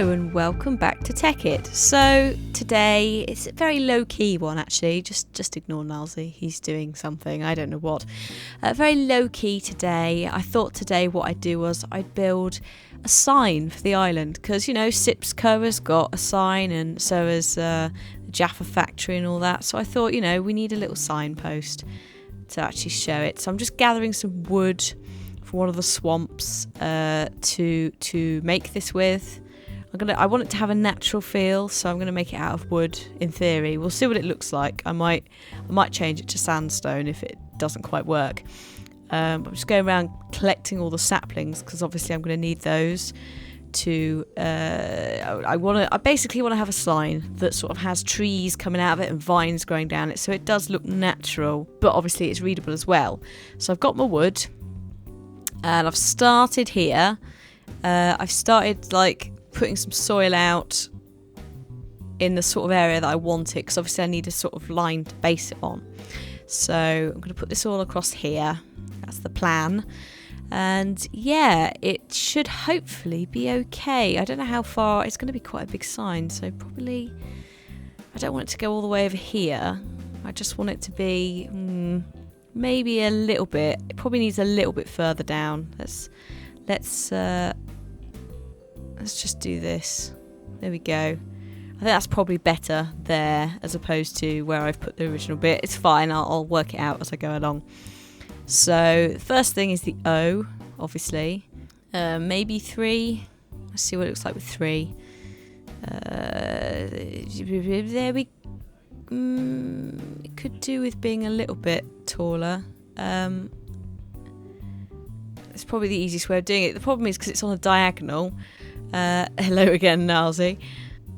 Hello and welcome back to Tekkit. So today it's a very low-key one actually, just ignore Nalsy, he's doing something, I don't know what. Very low-key today. I thought today what I'd do was I'd build a sign for the island because, you know, Sipsco has got a sign and so has the Jaffa factory and all that. So I thought, you know, we need a little signpost to actually show it. So I'm just gathering some wood from one of the swamps to make this with. I want it to have a natural feel, so I'm going to make it out of wood in theory. We'll see what it looks like. I might change it to sandstone if it doesn't quite work. I'm just going around collecting all the saplings because obviously I'm going to need those to I basically want to have a sign that sort of has trees coming out of it and vines growing down it, so it does look natural, but obviously it's readable as well. So I've got my wood and I've started here. I've started like putting some soil out in the sort of area that I want it, because obviously I need a sort of line to base it on. So I'm going to put this all across here. That's the plan. And yeah, it should hopefully be okay. I don't know how far. It's going to be quite a big sign, so probably I don't want it to go all the way over here. I just want it to be maybe a little bit. It probably needs a little bit further down. Let's just do this. There we go. I think that's probably better there as opposed to where I've put the original bit. It's fine. I'll work it out as I go along. So the first thing is the O, obviously. Maybe 3. Let's see what it looks like with 3. There we. It could do with being a little bit taller. It's probably the easiest way of doing it. The problem is because it's on a diagonal. Hello again, Nalsy.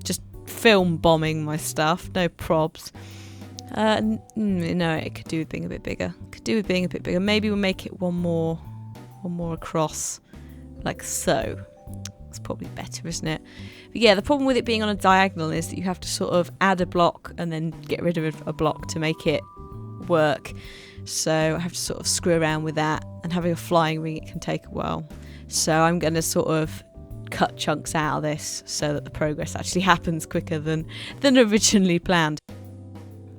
Just film bombing my stuff. No probs. No, it could do with being a bit bigger. Maybe we'll make it one more across, like so. It's probably better, isn't it? But yeah, the problem with it being on a diagonal is that you have to sort of add a block and then get rid of a block to make it work. So I have to sort of screw around with that, and having a flying ring, it can take a while. So I'm going to sort of cut chunks out of this so that the progress actually happens quicker than originally planned.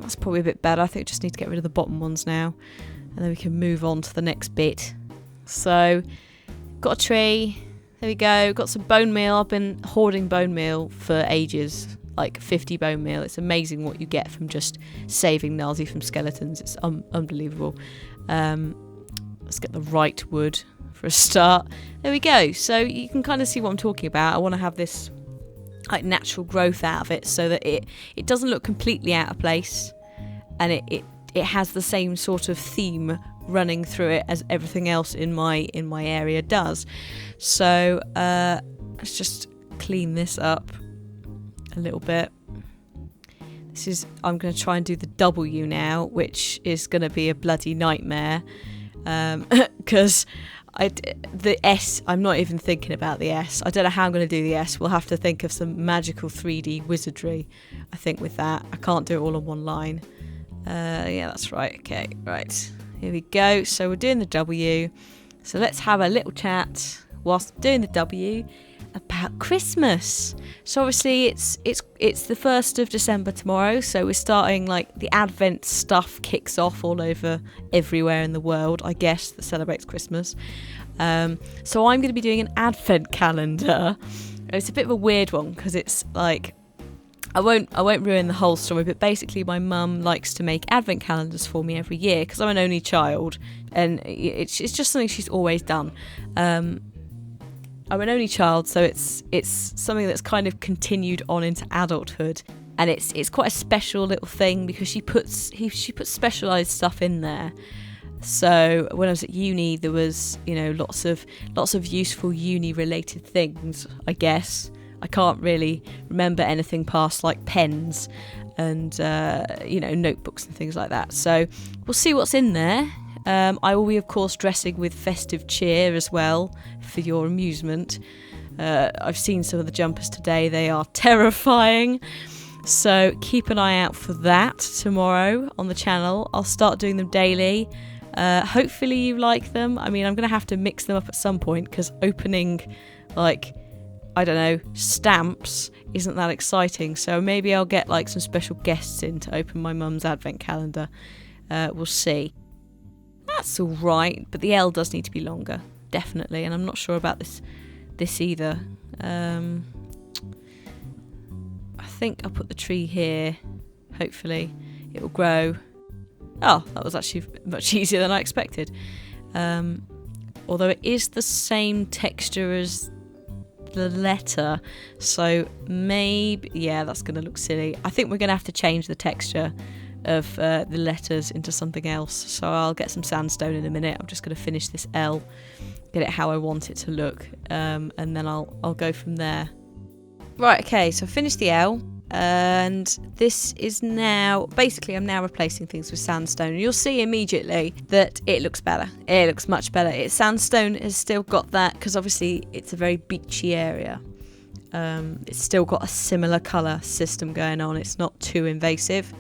That's probably a bit better. I think I just need to get rid of the bottom ones now, and then we can move on to the next bit. So got a tree. There we go. Got some bone meal. I've been hoarding bone meal for ages, like 50 bone meal. It's amazing what you get from just saving Nalsy from skeletons. It's unbelievable. Let's get the right wood for a start. There we go. So you can kind of see what I'm talking about. I want to have this like natural growth out of it so that it doesn't look completely out of place, and it has the same sort of theme running through it as everything else in my area does. So let's just clean this up a little bit. I'm going to try and do the W now, which is going to be a bloody nightmare because the S, I'm not even thinking about the S. I don't know how I'm going to do the S. We'll have to think of some magical 3D wizardry, I think, with that. I can't do it all on one line. Yeah, that's right. Okay, right. Here we go. So we're doing the W. So let's have a little chat whilst doing the W about Christmas. So obviously it's the 1st of December tomorrow, so we're starting, like, the Advent stuff kicks off all over everywhere in the world, I guess, that celebrates Christmas. So I'm going to be doing an Advent calendar. It's a bit of a weird one because it's like, I won't ruin the whole story, but basically my mum likes to make Advent calendars for me every year because I'm an only child, and it's just something she's always done. I'm an only child, so it's something that's kind of continued on into adulthood, and it's quite a special little thing because she puts specialised stuff in there. So when I was at uni, there was, you know, lots of useful uni related things, I guess. I can't really remember anything past like pens and you know, notebooks and things like that. So we'll see what's in there. I will be, of course, dressing with festive cheer as well for your amusement. I've seen some of the jumpers today. They are terrifying. So keep an eye out for that tomorrow on the channel. I'll start doing them daily. Hopefully you like them. I mean, I'm going to have to mix them up at some point because opening like I don't know, stamps isn't that exciting. So maybe I'll get like some special guests in to open my mum's advent calendar. We'll see. That's all right, but the L does need to be longer, definitely. And I'm not sure about this either. I think I'll put the tree here. Hopefully it will grow. Oh, that was actually much easier than I expected. Although it is the same texture as the letter, so maybe, yeah, that's going to look silly. I think we're going to have to change the texture of the letters into something else, so I'll get some sandstone in a minute. I'm just going to finish this L, get it how I want it to look, and then I'll go from there. Right, okay, so I finished the L, and this is now, basically I'm now replacing things with sandstone, and you'll see immediately that it looks better. It looks much better. Sandstone has still got that, because obviously it's a very beachy area. It's still got a similar colour system going on. It's not too invasive.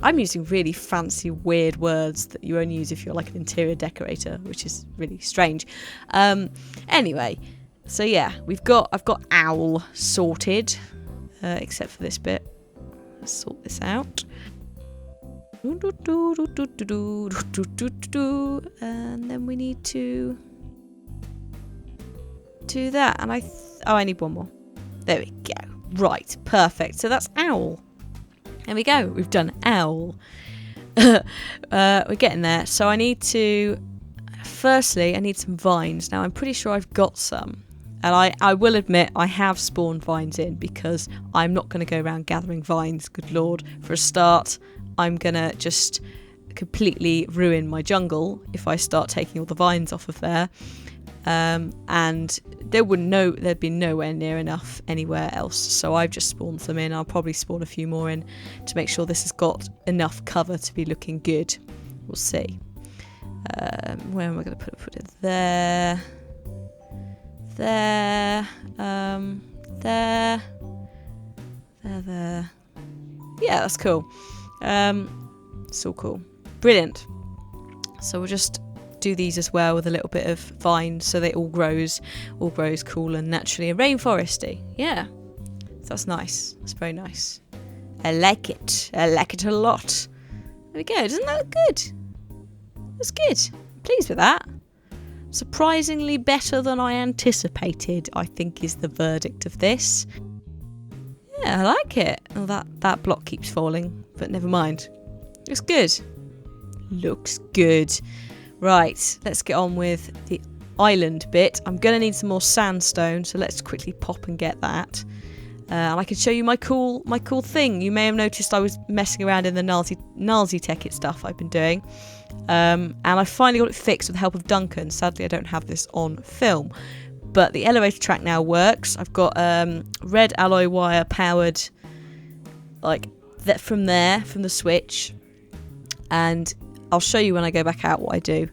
I'm using really fancy, weird words that you only use if you're like an interior decorator, which is really strange. Anyway, so yeah, I've got owl sorted, except for this bit. Let's sort this out. And then we need to do that. And I need one more. There we go. Right, perfect. So that's owl. There we go. We've done owl. We're getting there. So I need some vines. Now I'm pretty sure I've got some. And I will admit I have spawned vines in, because I'm not going to go around gathering vines. Good Lord. For a start, I'm going to just completely ruin my jungle if I start taking all the vines off of there. And there'd be nowhere near enough anywhere else. So I've just spawned them in. I'll probably spawn a few more in to make sure this has got enough cover to be looking good. We'll see. Where am I going to put it? There. There. There. Yeah, that's cool. It's all cool. Brilliant. So we'll just do these as well with a little bit of vine, so they all grows cool and naturally and rainforesty. Yeah, so that's nice. That's very nice. I like it a lot. There we go. Doesn't that look good? That's good. Pleased with that. Surprisingly better than I anticipated, I think, is the verdict of this. Yeah, I like it. Oh, that block keeps falling, but never mind. Looks good. Looks good. Right, let's get on with the island bit. I'm going to need some more sandstone, so let's quickly pop and get that. And I can show you my cool thing. You may have noticed I was messing around in the gnarly Tekkit stuff I've been doing. And I finally got it fixed with the help of Duncan. Sadly, I don't have this on film. But the elevator track now works. I've got red alloy wire powered, like that from the switch. And I'll show you when I go back out what I do.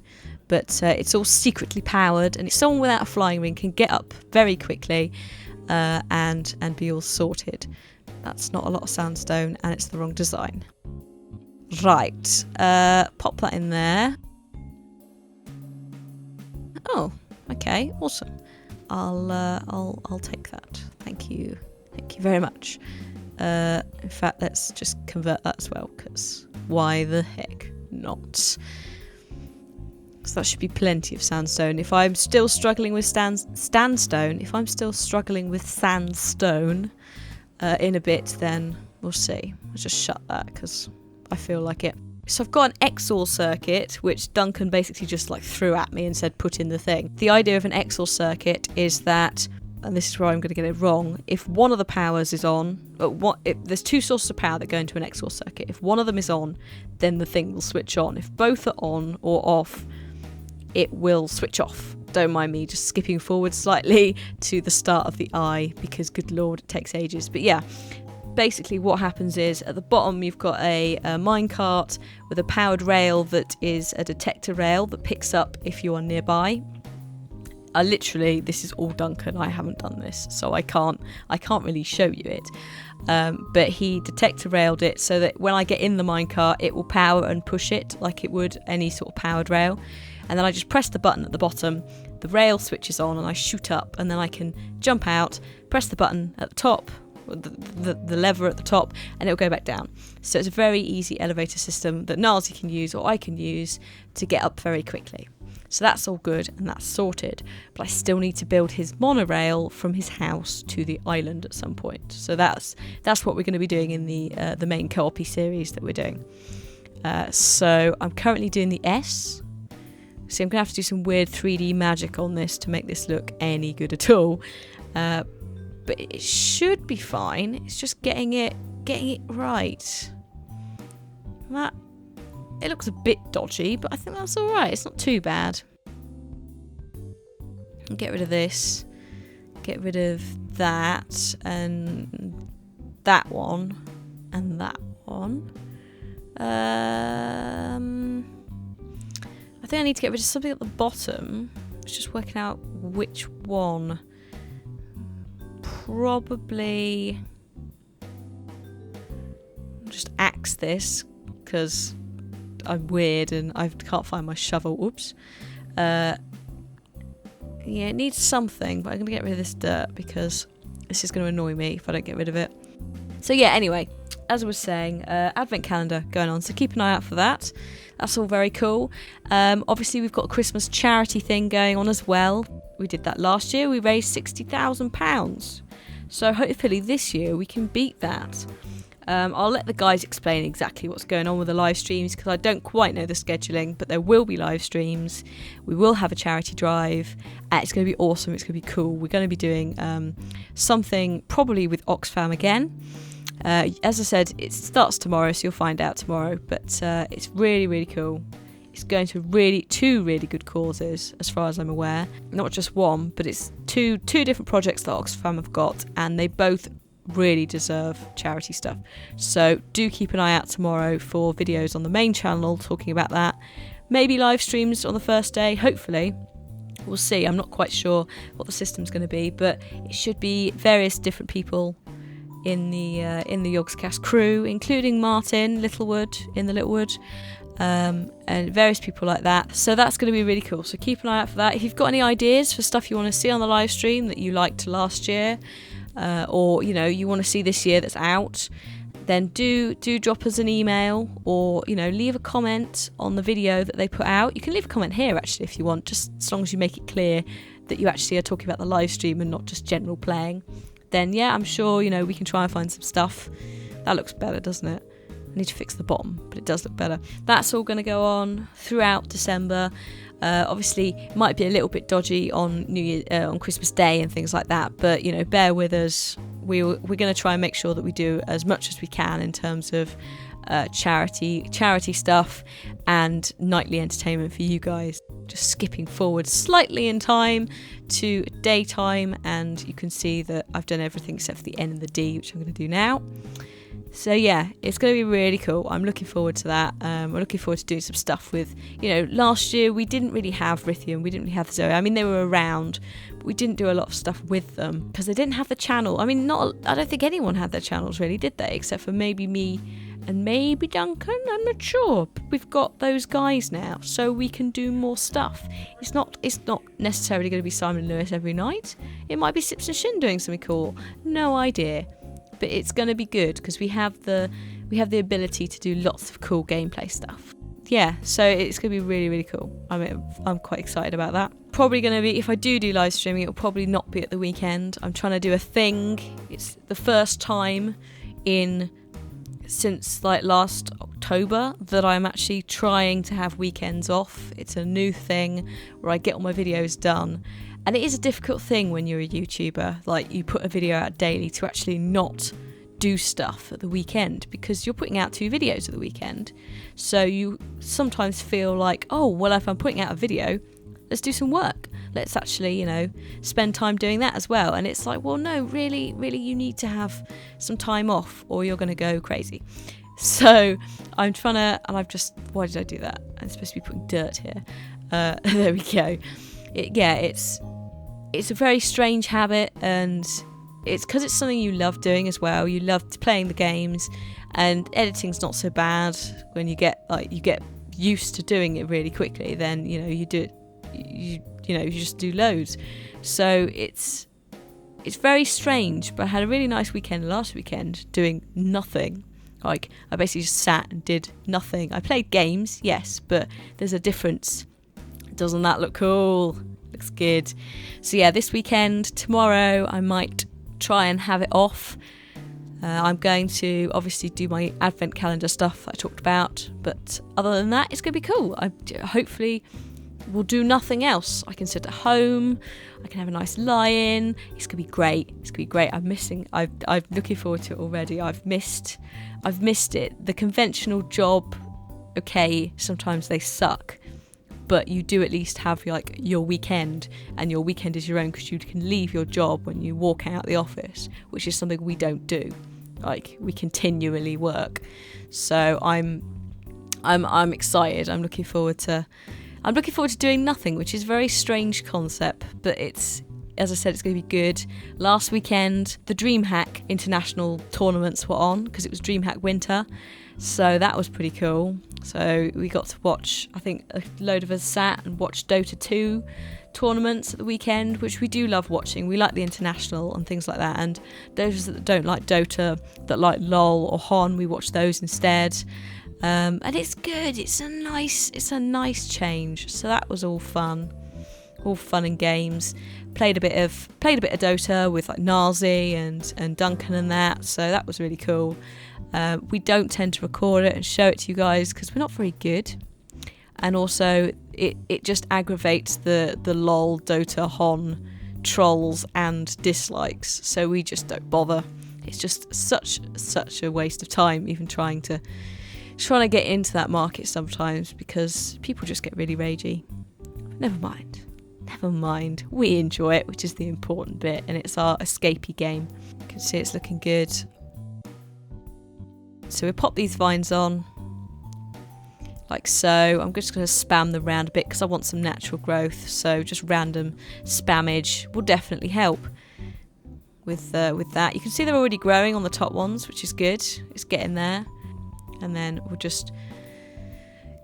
But it's all secretly powered, and someone without a flying ring can get up very quickly and be all sorted. That's not a lot of sandstone, and it's the wrong design. Right, pop that in there. Oh, okay, awesome. I'll take that. Thank you very much. In fact, let's just convert that as well, because why the heck not? So that should be plenty of sandstone. If I'm still struggling with sandstone in a bit, then we'll see. I'll just shut that because I feel like it. So I've got an XOR circuit, which Duncan basically just like threw at me and said put in the thing. The idea of an XOR circuit is that, and this is where I'm going to get it wrong, if one of the powers is on, there's two sources of power that go into an XOR circuit. If one of them is on, then the thing will switch on. If both are on or off, it will switch off. Don't mind me just skipping forward slightly to the start of the I, because good lord, it takes ages. But yeah, basically what happens is at the bottom you've got a minecart with a powered rail that is a detector rail that picks up if you are nearby. literally, this is all Duncan. I haven't done this, so I can't really show you it. But he detector railed it so that when I get in the minecart, it will power and push it like it would any sort of powered rail. And then I just press the button at the bottom, the rail switches on, and I shoot up, and then I can jump out, press the button at the top, the lever at the top, and it'll go back down. So it's a very easy elevator system that Nazi can use, or I can use, to get up very quickly. So that's all good and that's sorted, but I still need to build his monorail from his house to the island at some point. So that's what we're going to be doing in the main co-op series that we're doing. So I'm currently doing the S. See, I'm going to have to do some weird 3D magic on this to make this look any good at all. But it should be fine. It's just getting it right. It looks a bit dodgy, but I think that's all right. It's not too bad. Get rid of this. Get rid of that and that one and that one. I think I need to get rid of something at the bottom. It's just working out which one. Probably just axe this because I'm weird and I can't find my shovel. Oops. Yeah, it needs something, but I'm going to get rid of this dirt because this is going to annoy me if I don't get rid of it. So yeah, anyway, as I was saying, advent calendar going on, so keep an eye out for that. That's all very cool. Obviously, we've got a Christmas charity thing going on as well. We did that last year. We raised £60,000. So hopefully this year we can beat that. I'll let the guys explain exactly what's going on with the live streams because I don't quite know the scheduling, but there will be live streams. We will have a charity drive. It's going to be awesome. It's going to be cool. We're going to be doing something probably with Oxfam again. As I said, it starts tomorrow, so you'll find out tomorrow. But it's really, really cool. It's going to two really good causes, as far as I'm aware. Not just one, but it's two different projects that Oxfam have got, and they both really deserve charity stuff. So do keep an eye out tomorrow for videos on the main channel talking about that. Maybe live streams on the first day, hopefully. We'll see. I'm not quite sure what the system's going to be, but it should be various different people in the Yogscast crew, including Martin Littlewood in the Littlewood. And various people like that. So that's going to be really cool. So keep an eye out for that. If you've got any ideas for stuff you want to see on the live stream that you liked last year, or you want to see this year that's out, then do drop us an email, or leave a comment on the video that they put out. You can leave a comment here actually if you want, just as long as you make it clear that you actually are talking about the live stream and not just general playing. Then yeah, I'm sure we can try and find some stuff. That looks better, doesn't it? I need to fix the bottom, but it does look better. That's all going to go on throughout December. Obviously, it might be a little bit dodgy on New Year, on Christmas Day and things like that, but bear with us. We're going to try and make sure that we do as much as we can in terms of charity stuff and nightly entertainment for you guys. Just skipping forward slightly in time to daytime, and you can see that I've done everything except for the N and the D, which I'm going to do now. So yeah, it's going to be really cool. I'm looking forward to that. We're looking forward to doing some stuff with, last year we didn't really have Rithium, we didn't really have Zoe. I mean, they were around, but we didn't do a lot of stuff with them because they didn't have the channel. I mean, I don't think anyone had their channels really, did they? Except for maybe me and maybe Duncan, I'm not sure. But we've got those guys now, so we can do more stuff. It's not necessarily going to be Simon Lewis every night. It might be Sips and Shin doing something cool. No idea. But it's going to be good because we have the ability to do lots of cool gameplay stuff. Yeah, so it's going to be really, really cool. I'm quite excited about that. Probably going to be, if I do live streaming, it'll probably not be at the weekend. I'm trying to do a thing. It's the first time since last October that I'm actually trying to have weekends off. It's a new thing where I get all my videos done. And it is a difficult thing when you're a YouTuber, you put a video out daily, to actually not do stuff at the weekend because you're putting out 2 videos at the weekend. So you sometimes feel like, oh, well, if I'm putting out a video, let's do some work. Let's actually, spend time doing that as well. And it's like, well, no, really, really, you need to have some time off or you're going to go crazy. So I'm trying to, and why did I do that? I'm supposed to be putting dirt here. There we go. it's a very strange habit, and it's because it's something you love doing as well. You love playing the games, and editing's not so bad when you get used to doing it really quickly. Then you do it, you just do loads. So it's very strange, but I had a really nice weekend last weekend doing nothing. Like, I basically just sat and did nothing. I played games, yes, but there's a difference. Doesn't that look cool? Looks good. So yeah, this weekend, tomorrow, I might try and have it off. I'm going to obviously do my advent calendar stuff I talked about, but other than that, it's going to be cool. I hopefully will do nothing else. I can sit at home, I can have a nice lie-in. It's going to be great. I'm looking forward to it already. I've missed it. The conventional job, okay, sometimes they suck, but you do at least have your weekend, and your weekend is your own because you can leave your job when you walk out the office, which is something we don't do. We continually work. So I'm excited. I'm looking forward to doing nothing, which is a very strange concept, but as I said, it's going to be good. Last weekend, the DreamHack international tournaments were on because it was DreamHack Winter, so that was pretty cool. So we got to watch, I think a load of us sat and watched Dota 2 tournaments at the weekend, which we do love watching. We like the international and things like that, and those that don't like Dota, that like LOL or HON, we watch those instead. And it's good. It's a nice change. So that was all fun and games. Played a bit of Dota with Nazi and Duncan and that. So that was really cool. We don't tend to record it and show it to you guys because we're not very good. And also it just aggravates the LOL, Dota, HON trolls and dislikes. So we just don't bother. It's just such a waste of time even trying to get into that market sometimes, because people just get really ragey. Never mind, we enjoy it, which is the important bit, and it's our escapey game. You can see it's looking good. So we pop these vines on like so. I'm just going to spam them around a bit because I want some natural growth, so just random spammage will definitely help with that. You can see they're already growing on the top ones, which is good. It's getting there. And then we'll just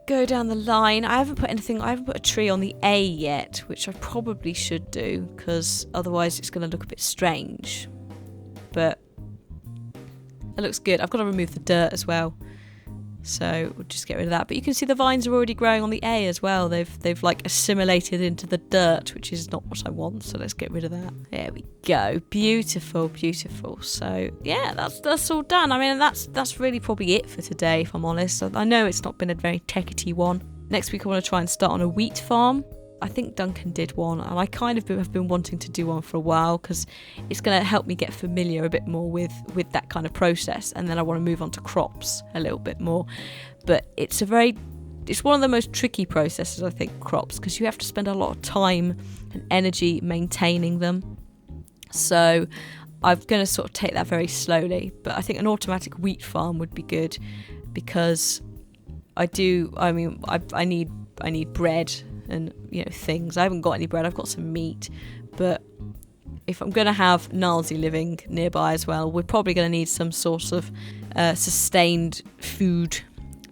go down the line. I haven't put a tree on the A yet, which I probably should do, because otherwise it's going to look a bit strange. But it looks good. I've got to remove the dirt as well, so we'll just get rid of that. But you can see the vines are already growing on the A as well. They've assimilated into the dirt, which is not what I want, so let's get rid of that. There we go. Beautiful. So yeah, that's all done. I mean, that's really probably it for today, if I'm honest. I know it's not been a very Tekkity one. Next week I want to try and start on a wheat farm. I think Duncan did one, and I kind of have been wanting to do one for a while because it's going to help me get familiar a bit more with that kind of process, and then I want to move on to crops a little bit more. But it's one of the most tricky processes, I think, crops, because you have to spend a lot of time and energy maintaining them. So I'm going to sort of take that very slowly, but I think an automatic wheat farm would be good, because I need bread and things. I haven't got any bread. I've got some meat, but if I'm going to have Nazi living nearby as well, we're probably going to need some sort of sustained food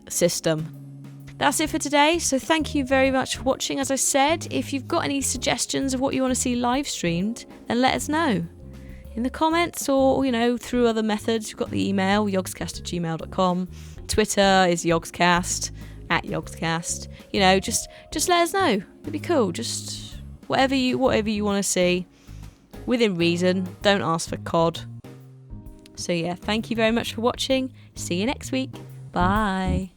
system. That's it for today. So thank you very much for watching. As I said, if you've got any suggestions of what you want to see live streamed, then let us know in the comments, or through other methods. You've got the email yogscast@gmail.com. Twitter is yogscast @yogscast. Just let us know. It'd be cool. Just whatever you want to see, within reason. Don't ask for COD. So yeah, thank you very much for watching. See you next week. Bye.